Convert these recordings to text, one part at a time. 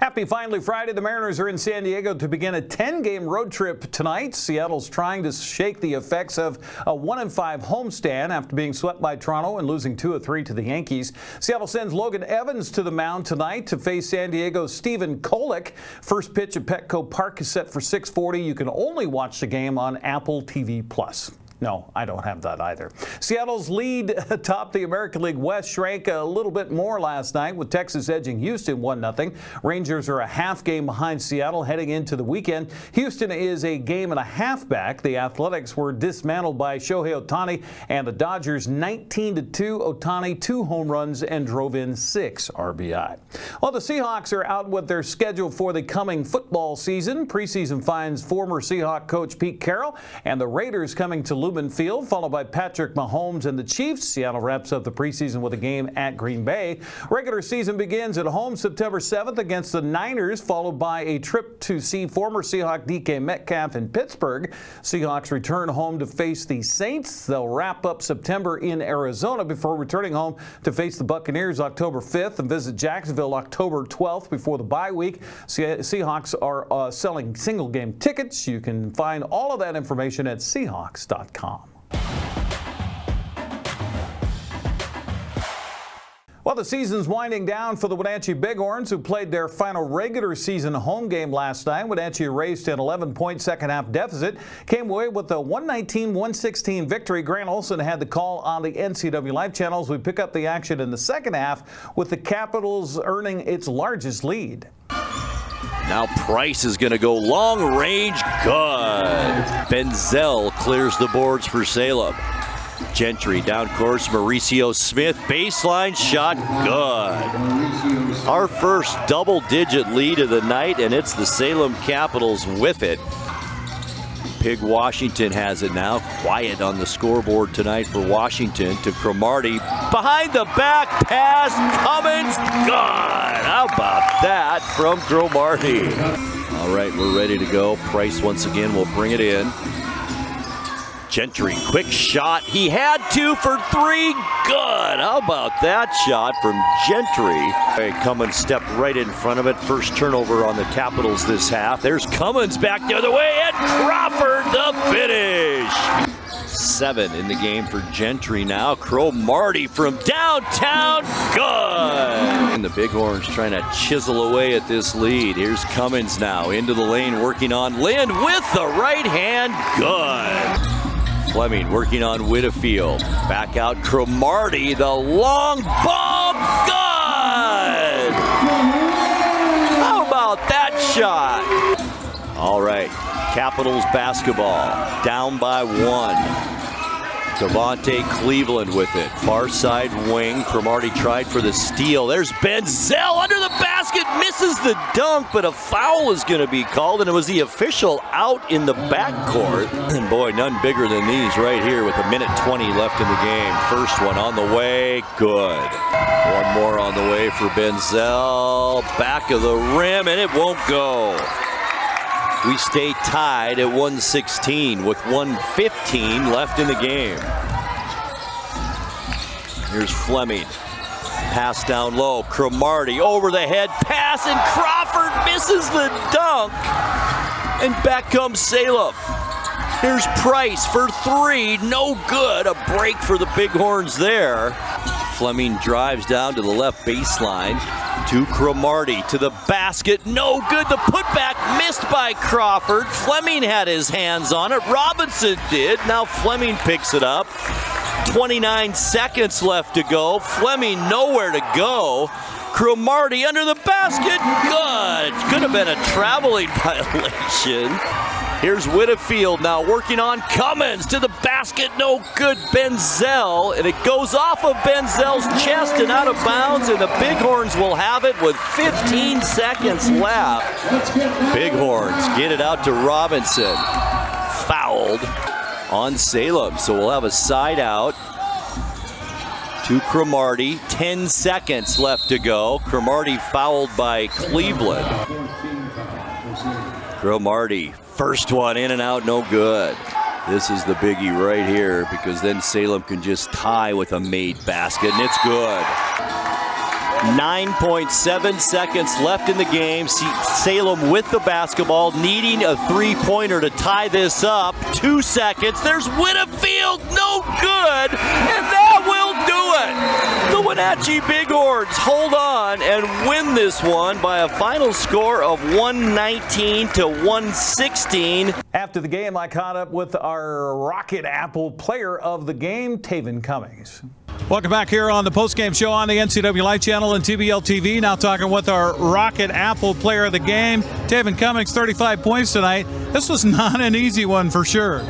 Happy finally Friday. The Mariners are in San Diego to begin a 10-game road trip tonight. Seattle's trying to shake the effects of a 1-5 homestand after being swept by Toronto and losing 2 of 3 to the Yankees. Seattle sends Logan Evans to the mound tonight to face San Diego's Stephen Kolek. First pitch at Petco Park is set for 6:40. You can only watch the game on Apple TV+. No, I don't have that either. Seattle's lead atop the American League West shrank a little bit more last night with Texas edging Houston 1-0. Rangers are a half game behind Seattle heading into the weekend. Houston is a game and a half back. The Athletics were dismantled by Shohei Ohtani and the Dodgers 19-2. Ohtani 2 home runs and drove in 6 RBI. Well, the Seahawks are out with their schedule for the coming football season. Preseason finds former Seahawk coach Pete Carroll and the Raiders coming to Lumen Field, followed by Patrick Mahomes and the Chiefs. Seattle wraps up the preseason with a game at Green Bay. Regular season begins at home September 7th against the Niners, followed by a trip to see former Seahawk DK Metcalf in Pittsburgh. Seahawks return home to face the Saints. They'll wrap up September in Arizona before returning home to face the Buccaneers October 5th and visit Jacksonville October 12th before the bye week. Seahawks are selling single game tickets. You can find all of that information at Seahawks.com. Well, the season's winding down for the Wenatchee Bighorns, who played their final regular season home game last night. Wenatchee erased an 11-point second-half deficit, came away with a 119-116 victory. Grant Olson had the call on the NCWLIFE channels. We pick up the action in the second half with the Capitals earning its largest lead. Now Price is going to go long range. Good. Benzel clears the boards for Salem. Gentry down course. Mauricio Smith baseline shot. Good. Our first double-digit lead of the night, and it's the Salem Capitals with it. Pig Washington has it now. Quiet on the scoreboard tonight for Washington to Cromartie. Behind the back pass. Cummins. Good. How about that from Cromartie? All right, we're ready to go. Price once again will bring it in. Gentry, quick shot. He had 2 for 3. Good. How about that shot from Gentry? Cummins stepped right in front of it. First turnover on the Capitals this half. There's Cummins back the other way, and Crawford the finish. 7 in the game for Gentry now. Cromartie from downtown. Good. And the Bighorns trying to chisel away at this lead. Here's Cummins now into the lane, working on Lind with the right hand. Good. Fleming working on Whitfield. Back out Cromartie, the long bomb. Good! How about that shot? All right, Capitals basketball down by 1. Devontae Cleveland with it. Far side wing. Cromartie tried for the steal. There's Benzel under the basket. Misses the dunk, but a foul is going to be called, and it was the official out in the backcourt. And boy, none bigger than these right here with 1:20 left in the game. First one on the way. Good. One more on the way for Benzel. Back of the rim, and it won't go. We stay tied at 116 with 1:15 left in the game. Here's Fleming. Pass down low. Cromartie over the head pass, and Crawford misses the dunk. And back comes Salem. Here's Price for 3. No good. A break for the Bighorns there. Fleming drives down to the left baseline. To Cromartie, to the basket, no good. The putback missed by Crawford. Fleming had his hands on it. Robinson did. Now Fleming picks it up. 29 seconds left to go. Fleming nowhere to go. Cromartie under the basket. Good. It could have been a traveling violation. Here's Whitfield now working on Cummins to the basket. No good. Benzel, and it goes off of Benzel's chest and out of bounds, and the Bighorns will have it with 15 seconds left. Bighorns get it out to Robinson. Fouled on Salem, so we'll have a side out to Cromartie. 10 seconds left to go. Cromartie fouled by Cleveland. Cromartie. First one in and out, no good. This is the biggie right here, because then Salem can just tie with a made basket, and it's good. 9.7 seconds left in the game. Salem with the basketball, needing a three-pointer to tie this up. 2 seconds. There's Whitfield, no good, and that will do it. The Wenatchee Bighorns hold on and win this one by a final score of 119 to 116. After the game, I caught up with our Rocket Apple player of the game, Taven Cummings. Welcome back here on the postgame show on the NCWLIFE channel and TBL TV. Now talking with our Rocket Apple player of the game, Taven Cummings, 35 points tonight. This was not an easy one for sure.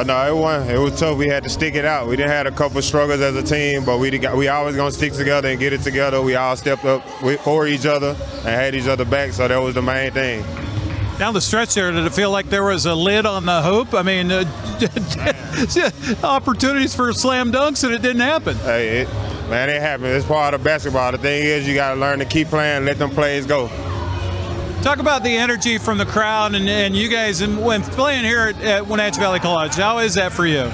No, it was tough. We had to stick it out. We didn't have a couple struggles as a team, but we always going to stick together and get it together. We all stepped up for each other and had each other back, so that was the main thing. Down the stretch there, did it feel like there was a lid on the hoop? I mean, opportunities for slam dunks, and it didn't happen. Hey, it happens. It's part of basketball. The thing is, you got to learn to keep playing, let them plays go. Talk about the energy from the crowd and you guys when playing here at Wenatchee Valley College. How is that for you?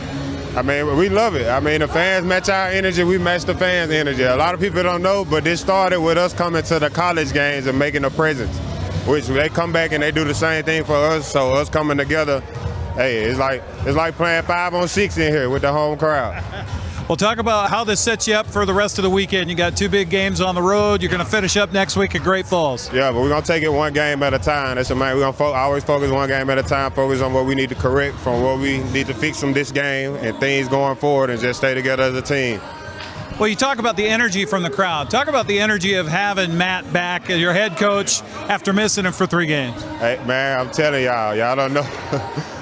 I mean, we love it. I mean, the fans match our energy. We match the fans' energy. A lot of people don't know, but this started with us coming to the college games and making a presence, which they come back and they do the same thing for us. So us coming together, hey, it's like playing 5-on-6 in here with the home crowd. Well, talk about how this sets you up for the rest of the weekend. You got 2 big games on the road. You're going to finish up next week at Great Falls. Yeah, but we're going to take it one game at a time. That's the main. We're going to always focus one game at a time, focus on what we need to correct from what we need to fix from this game and things going forward, and just stay together as a team. Well, you talk about the energy from the crowd. Talk about the energy of having Matt back, your head coach, after missing him for 3 games. Hey, man, I'm telling y'all don't know.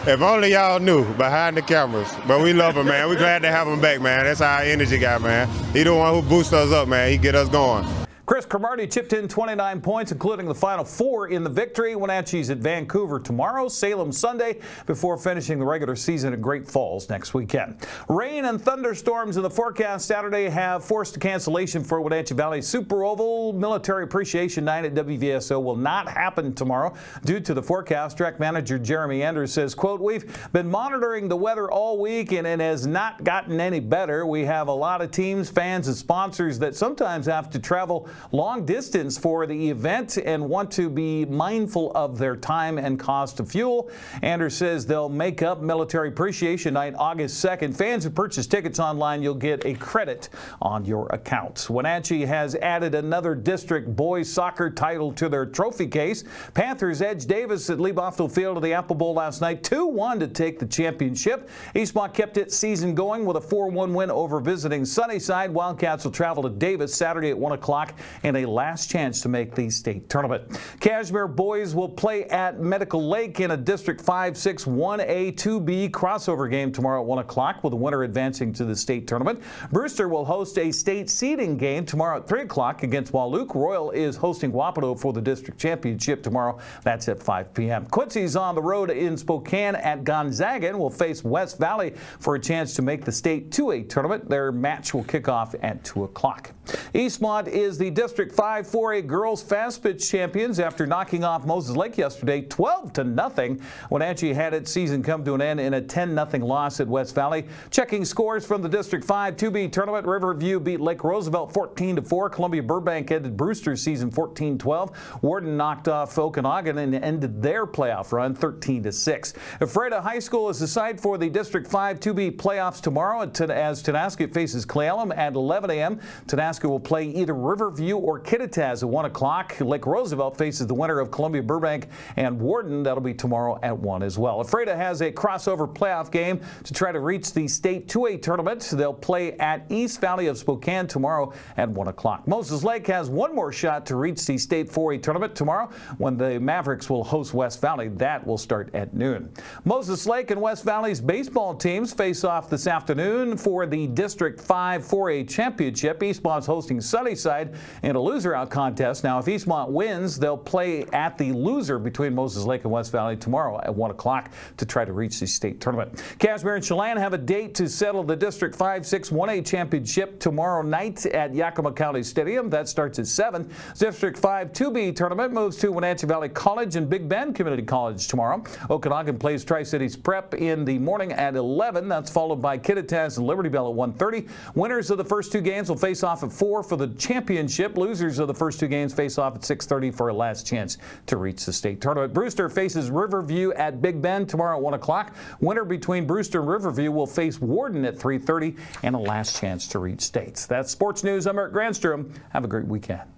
If only y'all knew behind the cameras. But we love him, man. We're glad to have him back, man. That's our energy guy, man. He the one who boosts us up, man. He get us going. Chris Cromartie chipped in 29 points, including the final 4 in the victory. Wenatchee's at Vancouver tomorrow, Salem Sunday, before finishing the regular season at Great Falls next weekend. Rain and thunderstorms in the forecast Saturday have forced a cancellation for Wenatchee Valley Super Oval. Military Appreciation Night at WVSO will not happen tomorrow due to the forecast. Track manager Jeremy Anders says, quote, "We've been monitoring the weather all week and it has not gotten any better. We have a lot of teams, fans, and sponsors that sometimes have to travel long distance for the event and want to be mindful of their time and cost of fuel." Anders says they'll make up Military Appreciation Night August 2nd. Fans who purchase tickets online, you'll get a credit on your account. Wenatchee has added another district boys soccer title to their trophy case. Panthers edged Davis at Lee-Bostel Field of the Apple Bowl last night, 2-1 to take the championship. Eastmont kept its season going with a 4-1 win over visiting Sunnyside. Wildcats will travel to Davis Saturday at 1 o'clock and a last chance to make the state tournament. Cashmere boys will play at Medical Lake in a District 5-6 1A 2B crossover game tomorrow at 1 o'clock, with the winner advancing to the state tournament. Brewster will host a state seeding game tomorrow at 3 o'clock against Wahluke. Royal is hosting Wapato for the district championship tomorrow. That's at 5 p.m. Quincy's on the road in Spokane at Gonzaga and will face West Valley for a chance to make the state 2A tournament. Their match will kick off at 2 o'clock. Eastmont is the District 5 4A girls fast pitch champions after knocking off Moses Lake yesterday 12-0. Wenatchee had its season come to an end in a 10-0 loss at West Valley. Checking scores from the District 5 2B tournament, Riverview beat Lake Roosevelt 14-4. Columbia Burbank ended Brewster's season 14-12. Warden knocked off Okanagan and ended their playoff run 13-6. Ephrata High School is the site for the District 5 2B playoffs tomorrow as Tenasket faces Cle Elum at 11 a.m. Tenasket will play either Riverview or Kittitas at 1 o'clock. Lake Roosevelt faces the winner of Columbia Burbank and Warden. That'll be tomorrow at 1 as well. Ephrata has a crossover playoff game to try to reach the state 2A tournament. They'll play at East Valley of Spokane tomorrow at 1 o'clock. Moses Lake has one more shot to reach the state 4A tournament tomorrow when the Mavericks will host West Valley. That will start at noon. Moses Lake and West Valley's baseball teams face off this afternoon for the District 5 4A championship. Eastmont's hosting Sunnyside in a loser-out contest. Now, if Eastmont wins, they'll play at the loser between Moses Lake and West Valley tomorrow at 1 o'clock to try to reach the state tournament. Cashmere and Chelan have a date to settle the District 5-6 1A championship tomorrow night at Yakima County Stadium. That starts at 7. District 5 2B tournament moves to Wenatchee Valley College and Big Bend Community College tomorrow. Okanagan plays Tri-Cities Prep in the morning at 11. That's followed by Kittitas and Liberty Bell at 1:30. Winners of the first 2 games will face off at of 4 for the championship. Losers of the first 2 games face off at 6:30 for a last chance to reach the state tournament. Brewster faces Riverview at Big Bend tomorrow at 1 o'clock. Winner between Brewster and Riverview will face Warden at 3:30 and a last chance to reach states. That's sports news. I'm Eric Granstrom. Have a great weekend.